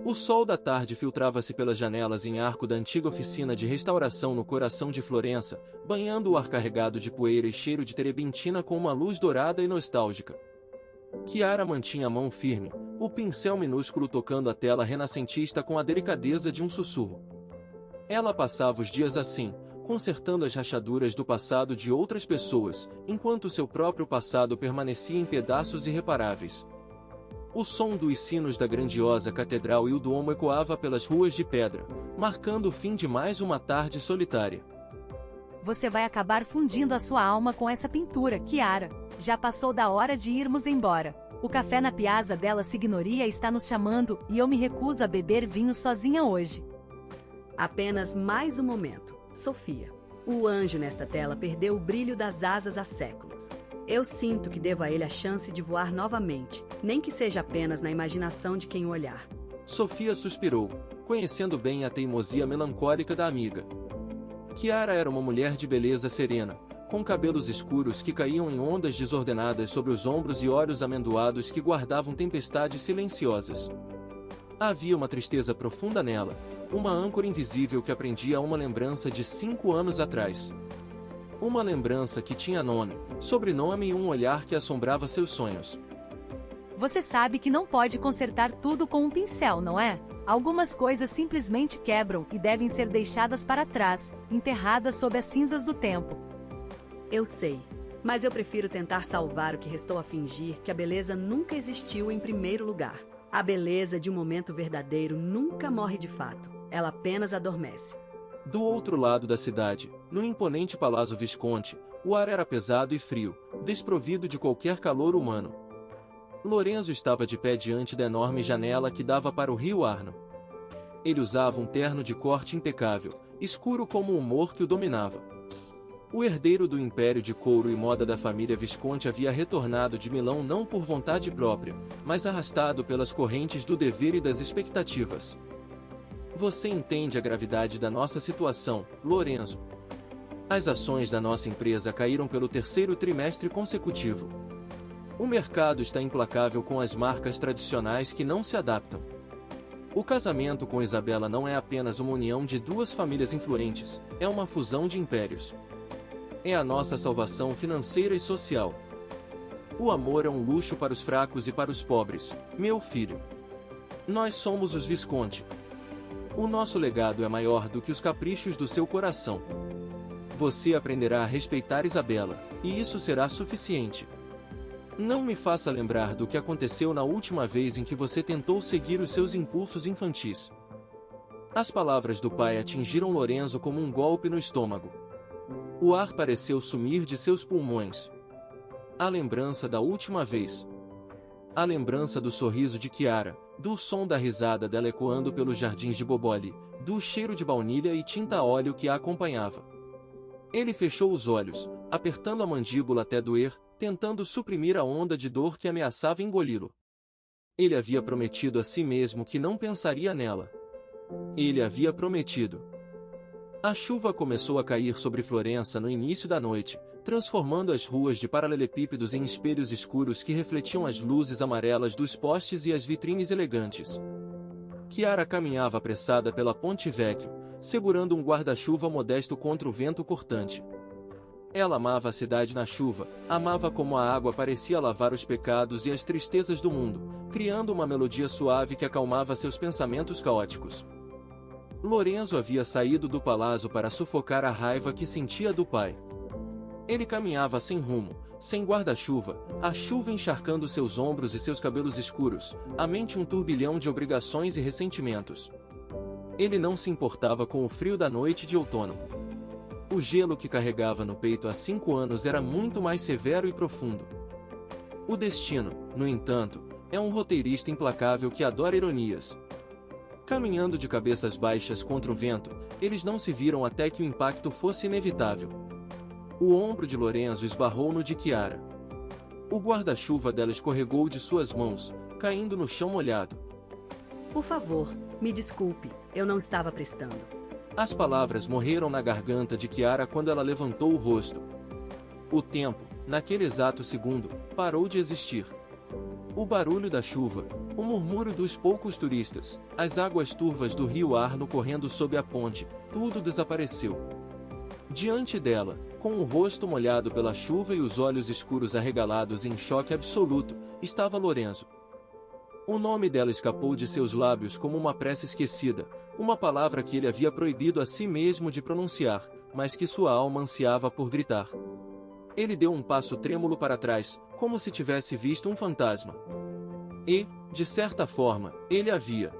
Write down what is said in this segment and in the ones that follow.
O sol da tarde filtrava-se pelas janelas em arco da antiga oficina de restauração no coração de Florença, banhando o ar carregado de poeira e cheiro de terebintina com uma luz dourada e nostálgica. Chiara mantinha a mão firme, o pincel minúsculo tocando a tela renascentista com a delicadeza de um sussurro. Ela passava os dias assim, consertando as rachaduras do passado de outras pessoas, enquanto seu próprio passado permanecia em pedaços irreparáveis. O som dos sinos da grandiosa catedral e o duomo ecoava pelas ruas de pedra, marcando o fim de mais uma tarde solitária. Você vai acabar fundindo a sua alma com essa pintura, Chiara. Já passou da hora de irmos embora. O café na Piazza della Signoria está nos chamando e eu me recuso a beber vinho sozinha hoje. Apenas mais um momento. Sofia. O anjo nesta tela perdeu o brilho das asas há séculos. Eu sinto que devo a ele a chance de voar novamente, nem que seja apenas na imaginação de quem o olhar. Sofia suspirou, conhecendo bem a teimosia melancólica da amiga. Chiara era uma mulher de beleza serena, com cabelos escuros que caíam em ondas desordenadas sobre os ombros e olhos amendoados que guardavam tempestades silenciosas. Havia uma tristeza profunda nela, uma âncora invisível que aprendia a uma lembrança de 5 anos atrás. Uma lembrança que tinha nome, sobrenome e um olhar que assombrava seus sonhos. Você sabe que não pode consertar tudo com um pincel, não é? Algumas coisas simplesmente quebram e devem ser deixadas para trás, enterradas sob as cinzas do tempo. Eu sei, mas eu prefiro tentar salvar o que restou a fingir que a beleza nunca existiu em primeiro lugar. A beleza de um momento verdadeiro nunca morre de fato, ela apenas adormece. Do outro lado da cidade, no imponente Palácio Visconti, o ar era pesado e frio, desprovido de qualquer calor humano. Lorenzo estava de pé diante da enorme janela que dava para o rio Arno. Ele usava um terno de corte impecável, escuro como o humor que o dominava. O herdeiro do império de couro e moda da família Visconti havia retornado de Milão não por vontade própria, mas arrastado pelas correntes do dever e das expectativas. Você entende a gravidade da nossa situação, Lorenzo. As ações da nossa empresa caíram pelo 3º trimestre consecutivo. O mercado está implacável com as marcas tradicionais que não se adaptam. O casamento com Isabela não é apenas uma união de 2 famílias influentes, é uma fusão de impérios. É a nossa salvação financeira e social. O amor é um luxo para os fracos e para os pobres, meu filho. Nós somos os Visconti. O nosso legado é maior do que os caprichos do seu coração. Você aprenderá a respeitar Isabela, e isso será suficiente. Não me faça lembrar do que aconteceu na última vez em que você tentou seguir os seus impulsos infantis. As palavras do pai atingiram Lorenzo como um golpe no estômago. O ar pareceu sumir de seus pulmões. A lembrança da última vez. A lembrança do sorriso de Chiara, do som da risada dela ecoando pelos jardins de Boboli, do cheiro de baunilha e tinta a óleo que a acompanhava. Ele fechou os olhos, apertando a mandíbula até doer, tentando suprimir a onda de dor que ameaçava engoli-lo. Ele havia prometido a si mesmo que não pensaria nela. Ele havia prometido. A chuva começou a cair sobre Florença no início da noite, transformando as ruas de paralelepípedos em espelhos escuros que refletiam as luzes amarelas dos postes e as vitrines elegantes. Chiara caminhava apressada pela Ponte Vecchio, segurando um guarda-chuva modesto contra o vento cortante. Ela amava a cidade na chuva, amava como a água parecia lavar os pecados e as tristezas do mundo, criando uma melodia suave que acalmava seus pensamentos caóticos. Lorenzo havia saído do palácio para sufocar a raiva que sentia do pai. Ele caminhava sem rumo, sem guarda-chuva, a chuva encharcando seus ombros e seus cabelos escuros, a mente um turbilhão de obrigações e ressentimentos. Ele não se importava com o frio da noite de outono. O gelo que carregava no peito há 5 anos era muito mais severo e profundo. O destino, no entanto, é um roteirista implacável que adora ironias. Caminhando de cabeças baixas contra o vento, eles não se viram até que o impacto fosse inevitável. O ombro de Lorenzo esbarrou no de Chiara. O guarda-chuva dela escorregou de suas mãos, caindo no chão molhado. Por favor, me desculpe, eu não estava prestando. As palavras morreram na garganta de Chiara quando ela levantou o rosto. O tempo, naquele exato segundo, parou de existir. O barulho da chuva, O murmúrio dos poucos turistas, as águas turvas do rio Arno correndo sob a ponte, tudo desapareceu. Diante dela, com o rosto molhado pela chuva e os olhos escuros arregalados em choque absoluto, estava Lorenzo. O nome dela escapou de seus lábios como uma prece esquecida, uma palavra que ele havia proibido a si mesmo de pronunciar, mas que sua alma ansiava por gritar. Ele deu um passo trêmulo para trás, como se tivesse visto um fantasma. E, de certa forma, ele havia.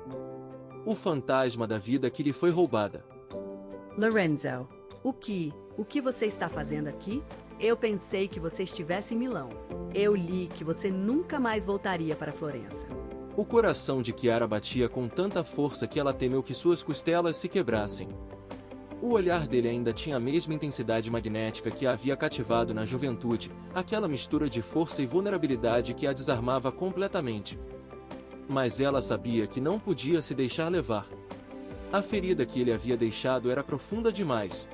O fantasma da vida que lhe foi roubada. Lorenzo, o que você está fazendo aqui? Eu pensei que você estivesse em Milão. Eu li que você nunca mais voltaria para Florença. O coração de Chiara batia com tanta força que ela temeu que suas costelas se quebrassem. O olhar dele ainda tinha a mesma intensidade magnética que a havia cativado na juventude, aquela mistura de força e vulnerabilidade que a desarmava completamente. Mas ela sabia que não podia se deixar levar. A ferida que ele havia deixado era profunda demais.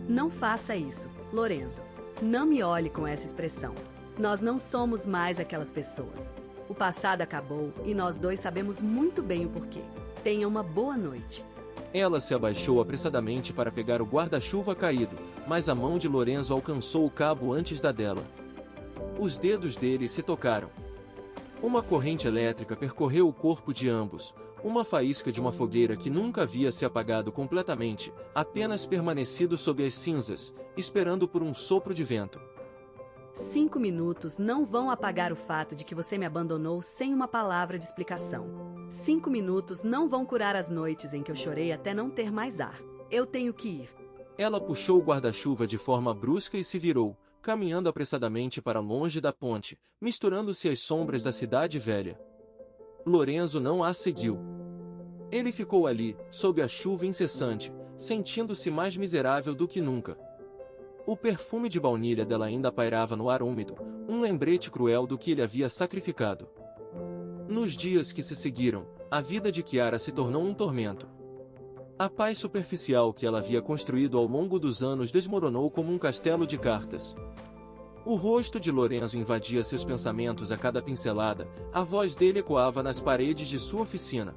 Não faça isso, Lorenzo. Não me olhe com essa expressão. Nós não somos mais aquelas pessoas. O passado acabou e nós dois sabemos muito bem o porquê. Tenha uma boa noite. Ela se abaixou apressadamente para pegar o guarda-chuva caído, mas a mão de Lorenzo alcançou o cabo antes da dela. Os dedos dele se tocaram. Uma corrente elétrica percorreu o corpo de ambos, uma faísca de uma fogueira que nunca havia se apagado completamente, apenas permanecido sob as cinzas, esperando por um sopro de vento. 5 minutos não vão apagar o fato de que você me abandonou sem uma palavra de explicação. 5 minutos não vão curar as noites em que eu chorei até não ter mais ar. Eu tenho que ir. Ela puxou o guarda-chuva de forma brusca e se virou, caminhando apressadamente para longe da ponte, misturando-se às sombras da cidade velha. Lorenzo não a seguiu. Ele ficou ali, sob a chuva incessante, sentindo-se mais miserável do que nunca. O perfume de baunilha dela ainda pairava no ar úmido, um lembrete cruel do que ele havia sacrificado. Nos dias que se seguiram, a vida de Chiara se tornou um tormento. A paz superficial que ela havia construído ao longo dos anos desmoronou como um castelo de cartas. O rosto de Lorenzo invadia seus pensamentos a cada pincelada, a voz dele ecoava nas paredes de sua oficina.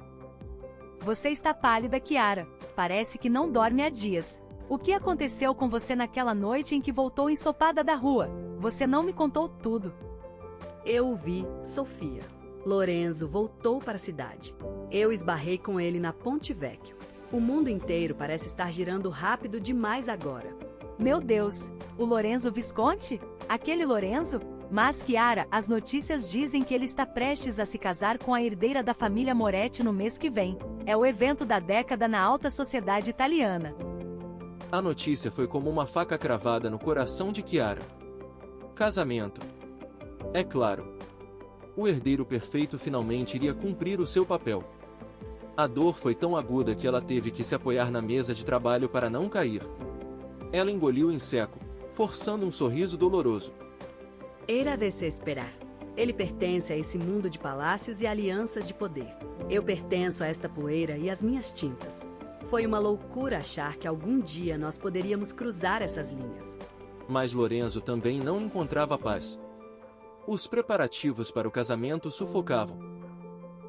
Você está pálida, Chiara. Parece que não dorme há dias. O que aconteceu com você naquela noite em que voltou ensopada da rua? Você não me contou tudo. Eu o vi, Sofia. Lorenzo voltou para a cidade. Eu esbarrei com ele na Ponte Vecchio. O mundo inteiro parece estar girando rápido demais agora. Meu Deus, o Lorenzo Visconti? Aquele Lorenzo? Mas, Chiara, as notícias dizem que ele está prestes a se casar com a herdeira da família Moretti no mês que vem. É o evento da década na alta sociedade italiana. A notícia foi como uma faca cravada no coração de Chiara. Casamento. É claro. O herdeiro perfeito finalmente iria cumprir o seu papel. A dor foi tão aguda que ela teve que se apoiar na mesa de trabalho para não cair. Ela engoliu em seco, forçando um sorriso doloroso. Era de se esperar. Ele pertence a esse mundo de palácios e alianças de poder. Eu pertenço a esta poeira e às minhas tintas. Foi uma loucura achar que algum dia nós poderíamos cruzar essas linhas. Mas Lorenzo também não encontrava paz. Os preparativos para o casamento sufocavam.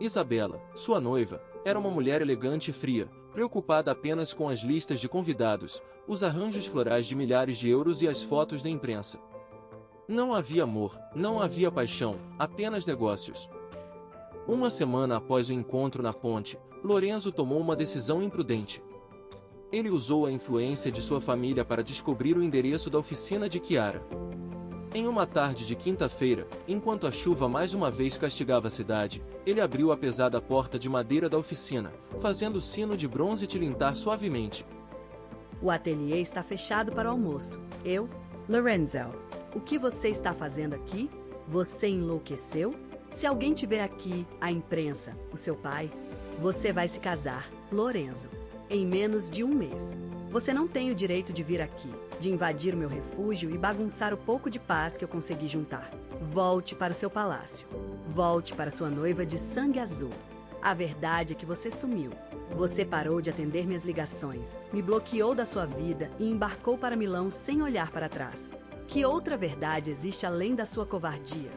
Isabela, sua noiva, era uma mulher elegante e fria, preocupada apenas com as listas de convidados, os arranjos florais de milhares de euros e as fotos da imprensa. Não havia amor, não havia paixão, apenas negócios. Uma semana após o encontro na ponte, Lorenzo tomou uma decisão imprudente. Ele usou a influência de sua família para descobrir o endereço da oficina de Chiara. Em uma tarde de quinta-feira, enquanto a chuva mais uma vez castigava a cidade, ele abriu a pesada porta de madeira da oficina, fazendo o sino de bronze tilintar suavemente. O ateliê está fechado para o almoço. Lorenzo, o que você está fazendo aqui? Você enlouqueceu? Se alguém tiver aqui, a imprensa, o seu pai, você vai se casar, Lorenzo, em menos de um mês. Você não tem o direito de vir aqui, de invadir o meu refúgio e bagunçar o pouco de paz que eu consegui juntar. Volte para o seu palácio. Volte para sua noiva de sangue azul. A verdade é que você sumiu. Você parou de atender minhas ligações, me bloqueou da sua vida e embarcou para Milão sem olhar para trás. Que outra verdade existe além da sua covardia?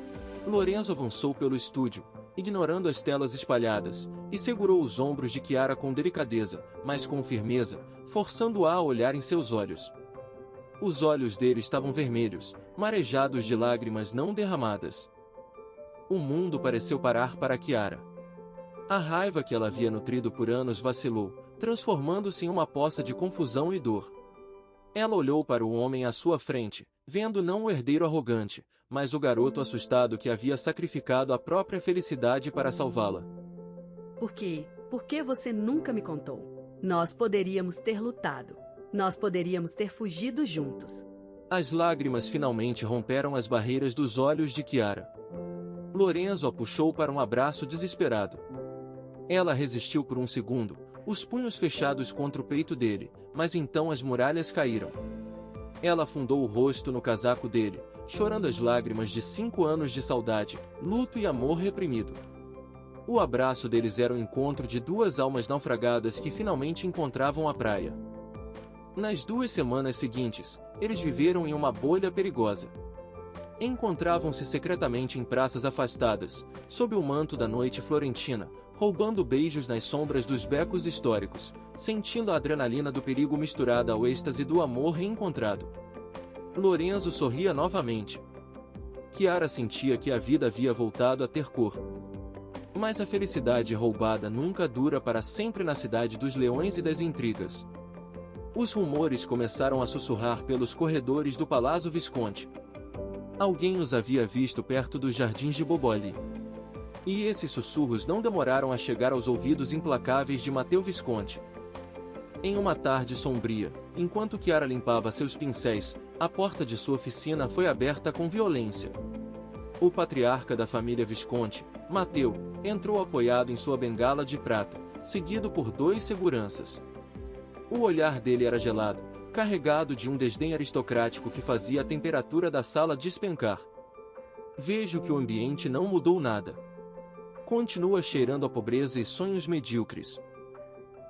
Lorenzo avançou pelo estúdio, ignorando as telas espalhadas, e segurou os ombros de Kiara com delicadeza, mas com firmeza, forçando-a a olhar em seus olhos. Os olhos dele estavam vermelhos, marejados de lágrimas não derramadas. O mundo pareceu parar para Kiara. A raiva que ela havia nutrido por anos vacilou, transformando-se em uma poça de confusão e dor. Ela olhou para o homem à sua frente, vendo não o herdeiro arrogante, mas o garoto assustado que havia sacrificado a própria felicidade para salvá-la. Por quê? Por que você nunca me contou? Nós poderíamos ter lutado. Nós poderíamos ter fugido juntos. As lágrimas finalmente romperam as barreiras dos olhos de Kiara. Lorenzo a puxou para um abraço desesperado. Ela resistiu por um segundo, os punhos fechados contra o peito dele, mas então as muralhas caíram. Ela afundou o rosto no casaco dele, chorando as lágrimas de 5 anos de saudade, luto e amor reprimido. O abraço deles era o encontro de duas almas naufragadas que finalmente encontravam a praia. Nas 2 semanas seguintes, eles viveram em uma bolha perigosa. Encontravam-se secretamente em praças afastadas, sob o manto da noite florentina, roubando beijos nas sombras dos becos históricos, sentindo a adrenalina do perigo misturada ao êxtase do amor reencontrado. Lorenzo sorria novamente. Kiara sentia que a vida havia voltado a ter cor. Mas a felicidade roubada nunca dura para sempre na cidade dos leões e das intrigas. Os rumores começaram a sussurrar pelos corredores do Palácio Visconti. Alguém os havia visto perto dos jardins de Boboli. E esses sussurros não demoraram a chegar aos ouvidos implacáveis de Matteo Visconti. Em uma tarde sombria, enquanto Kiara limpava seus pincéis, a porta de sua oficina foi aberta com violência. O patriarca da família Visconti, Matteo, entrou apoiado em sua bengala de prata, seguido por 2 seguranças. O olhar dele era gelado, carregado de um desdém aristocrático que fazia a temperatura da sala despencar. Vejo que o ambiente não mudou nada. Continua cheirando a pobreza e sonhos medíocres.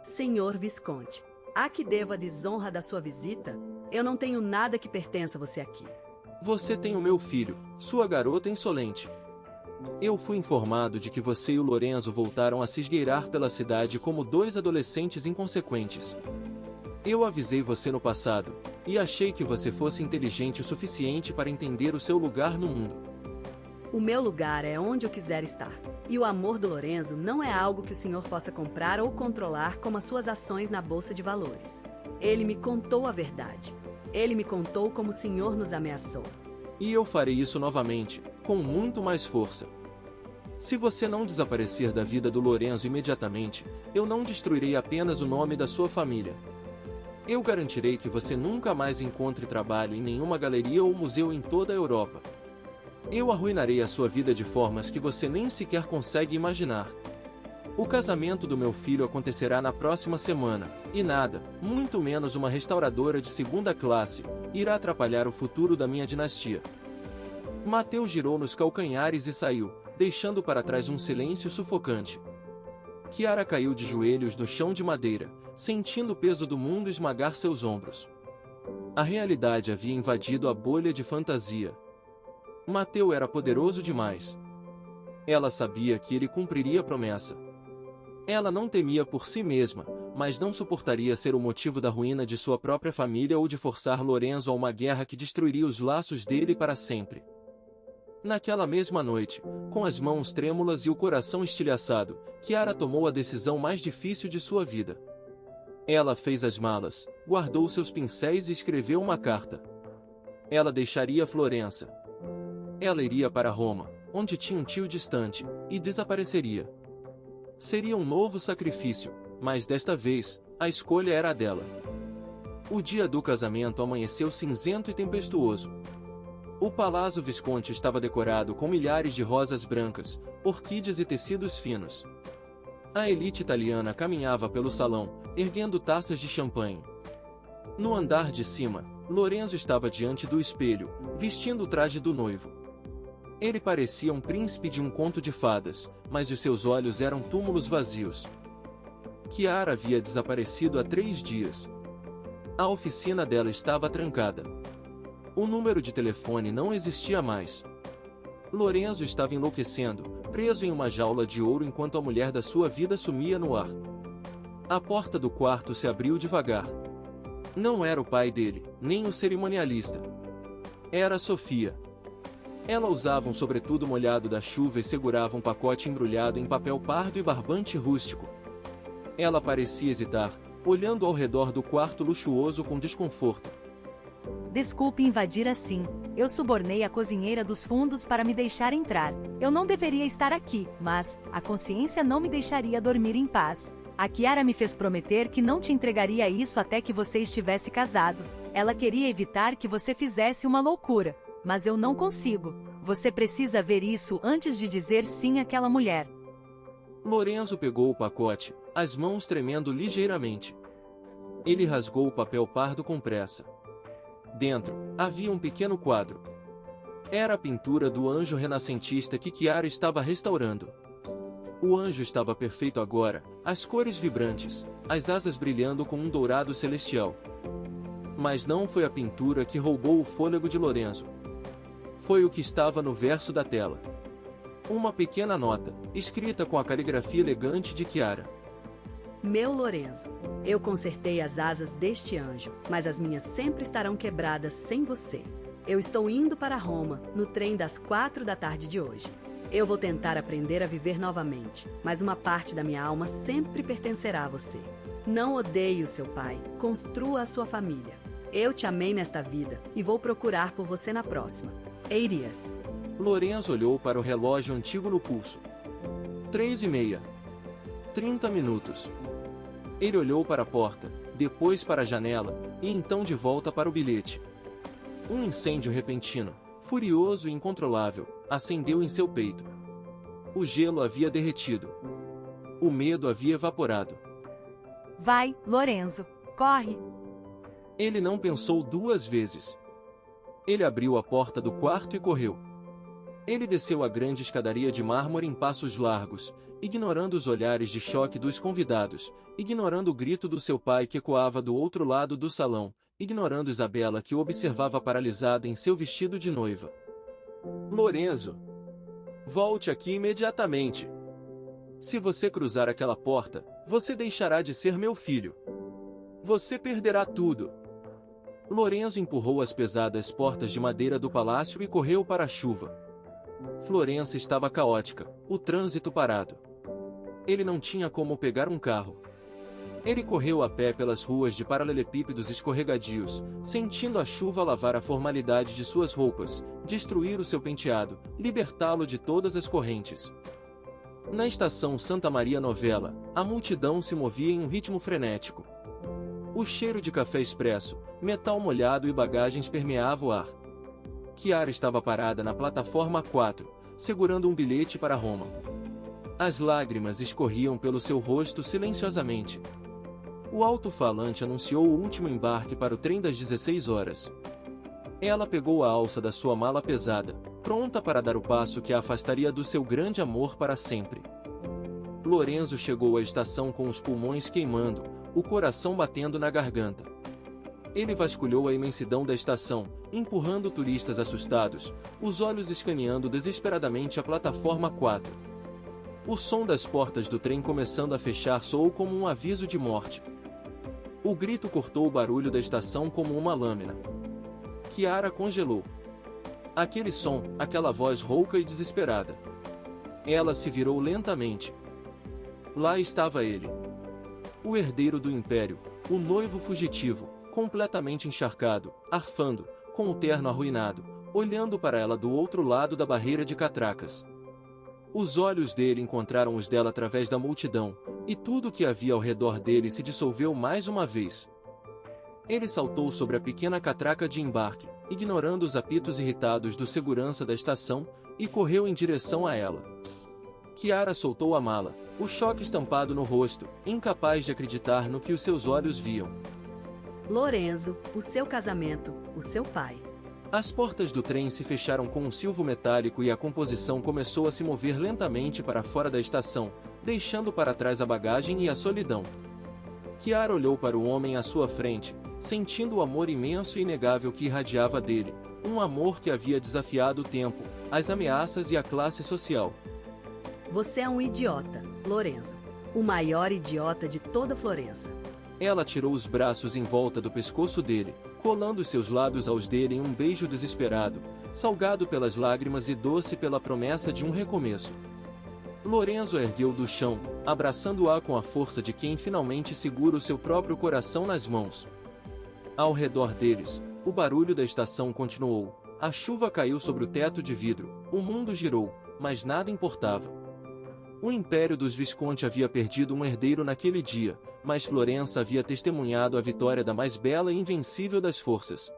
Senhor Visconti, a que devo a desonra da sua visita? Eu não tenho nada que pertença a você aqui. Você tem o meu filho, sua garota insolente. Eu fui informado de que você e o Lorenzo voltaram a se esgueirar pela cidade como 2 adolescentes inconsequentes. Eu avisei você no passado, e achei que você fosse inteligente o suficiente para entender o seu lugar no mundo. O meu lugar é onde eu quiser estar. E o amor do Lorenzo não é algo que o senhor possa comprar ou controlar como as suas ações na bolsa de valores. Ele me contou a verdade. Ele me contou como o senhor nos ameaçou. E eu farei isso novamente, com muito mais força. Se você não desaparecer da vida do Lorenzo imediatamente, eu não destruirei apenas o nome da sua família. Eu garantirei que você nunca mais encontre trabalho em nenhuma galeria ou museu em toda a Europa. Eu arruinarei a sua vida de formas que você nem sequer consegue imaginar. O casamento do meu filho acontecerá na próxima semana, e nada, muito menos uma restauradora de 2ª classe, irá atrapalhar o futuro da minha dinastia. Matteo girou nos calcanhares e saiu, deixando para trás um silêncio sufocante. Kiara caiu de joelhos no chão de madeira, sentindo o peso do mundo esmagar seus ombros. A realidade havia invadido a bolha de fantasia. Matteo era poderoso demais. Ela sabia que ele cumpriria a promessa. Ela não temia por si mesma, mas não suportaria ser o motivo da ruína de sua própria família ou de forçar Lorenzo a uma guerra que destruiria os laços dele para sempre. Naquela mesma noite, com as mãos trêmulas e o coração estilhaçado, Kiara tomou a decisão mais difícil de sua vida. Ela fez as malas, guardou seus pincéis e escreveu uma carta. Ela deixaria Florença. Ela iria para Roma, onde tinha um tio distante, e desapareceria. Seria um novo sacrifício, mas desta vez, a escolha era a dela. O dia do casamento amanheceu cinzento e tempestuoso. O Palácio Visconti estava decorado com milhares de rosas brancas, orquídeas e tecidos finos. A elite italiana caminhava pelo salão, erguendo taças de champanhe. No andar de cima, Lorenzo estava diante do espelho, vestindo o traje do noivo. Ele parecia um príncipe de um conto de fadas, mas os seus olhos eram túmulos vazios. Kiara havia desaparecido há 3 dias. A oficina dela estava trancada. O número de telefone não existia mais. Lorenzo estava enlouquecendo, preso em uma jaula de ouro enquanto a mulher da sua vida sumia no ar. A porta do quarto se abriu devagar. Não era o pai dele, nem o cerimonialista. Era Sofia. Ela usava um sobretudo molhado da chuva e segurava um pacote embrulhado em papel pardo e barbante rústico. Ela parecia hesitar, olhando ao redor do quarto luxuoso com desconforto. Desculpe invadir assim. Eu subornei a cozinheira dos fundos para me deixar entrar. Eu não deveria estar aqui, mas a consciência não me deixaria dormir em paz. A Kiara me fez prometer que não te entregaria isso até que você estivesse casado. Ela queria evitar que você fizesse uma loucura, mas eu não consigo. Você precisa ver isso antes de dizer sim àquela mulher. Lorenzo pegou o pacote, as mãos tremendo ligeiramente. Ele rasgou o papel pardo com pressa. Dentro, havia um pequeno quadro. Era a pintura do anjo renascentista que Kiara estava restaurando. O anjo estava perfeito agora, as cores vibrantes, as asas brilhando com um dourado celestial. Mas não foi a pintura que roubou o fôlego de Lorenzo. Foi o que estava no verso da tela. Uma pequena nota, escrita com a caligrafia elegante de Kiara. Meu Lorenzo, eu consertei as asas deste anjo, mas as minhas sempre estarão quebradas sem você. Eu estou indo para Roma, no trem das 4 da tarde de hoje. Eu vou tentar aprender a viver novamente, mas uma parte da minha alma sempre pertencerá a você. Não odeie o seu pai, construa a sua família. Eu te amei nesta vida e vou procurar por você na próxima. Eirias. Lorenzo olhou para o relógio antigo no pulso. 3:30. 30 minutos. Ele olhou para a porta, depois para a janela, e então de volta para o bilhete. Um incêndio repentino, furioso e incontrolável, acendeu em seu peito. O gelo havia derretido. O medo havia evaporado. Vai, Lorenzo, corre! Ele não pensou 2 vezes. Ele abriu a porta do quarto e correu. Ele desceu a grande escadaria de mármore em passos largos, ignorando os olhares de choque dos convidados, ignorando o grito do seu pai que ecoava do outro lado do salão, ignorando Isabela que o observava paralisada em seu vestido de noiva. Lorenzo! Volte aqui imediatamente! Se você cruzar aquela porta, você deixará de ser meu filho. Você perderá tudo. Lorenzo empurrou as pesadas portas de madeira do palácio e correu para a chuva. Florença estava caótica, o trânsito parado. Ele não tinha como pegar um carro. Ele correu a pé pelas ruas de paralelepípedos escorregadios, sentindo a chuva lavar a formalidade de suas roupas, destruir o seu penteado, libertá-lo de todas as correntes. Na estação Santa Maria Novella, a multidão se movia em um ritmo frenético. O cheiro de café expresso, metal molhado e bagagens permeava o ar. Kiara estava parada na plataforma 4, segurando um bilhete para Roma. As lágrimas escorriam pelo seu rosto silenciosamente. O alto-falante anunciou o último embarque para o trem das 16 horas. Ela pegou a alça da sua mala pesada, pronta para dar o passo que a afastaria do seu grande amor para sempre. Lorenzo chegou à estação com os pulmões queimando, o coração batendo na garganta. Ele vasculhou a imensidão da estação, empurrando turistas assustados, os olhos escaneando desesperadamente a plataforma 4. O som das portas do trem começando a fechar soou como um aviso de morte. O grito cortou o barulho da estação como uma lâmina. Kiara congelou. Aquele som, aquela voz rouca e desesperada. Ela se virou lentamente. Lá estava ele. O herdeiro do império, o noivo fugitivo, completamente encharcado, arfando, com o terno arruinado, olhando para ela do outro lado da barreira de catracas. Os olhos dele encontraram os dela através da multidão, e tudo o que havia ao redor dele se dissolveu mais uma vez. Ele saltou sobre a pequena catraca de embarque, ignorando os apitos irritados do segurança da estação, e correu em direção a ela. Kiara soltou a mala, o choque estampado no rosto, incapaz de acreditar no que os seus olhos viam. Lorenzo, o seu casamento, o seu pai. As portas do trem se fecharam com um silvo metálico e a composição começou a se mover lentamente para fora da estação, deixando para trás a bagagem e a solidão. Kiara olhou para o homem à sua frente, sentindo o amor imenso e inegável que irradiava dele, um amor que havia desafiado o tempo, as ameaças e a classe social. Você é um idiota, Lorenzo. O maior idiota de toda Florença. Ela tirou os braços em volta do pescoço dele, colando seus lábios aos dele em um beijo desesperado, salgado pelas lágrimas e doce pela promessa de um recomeço. Lorenzo ergueu do chão, abraçando-a com a força de quem finalmente segura o seu próprio coração nas mãos. Ao redor deles, o barulho da estação continuou. A chuva caiu sobre o teto de vidro, o mundo girou, mas nada importava. O Império dos Visconti havia perdido um herdeiro naquele dia, mas Florença havia testemunhado a vitória da mais bela e invencível das forças.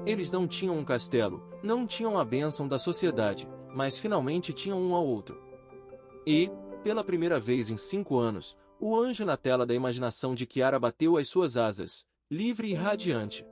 Eles não tinham um castelo, não tinham a bênção da sociedade, mas finalmente tinham um ao outro. E, pela primeira vez em 5 anos, o anjo na tela da imaginação de Chiara bateu as suas asas, livre e radiante.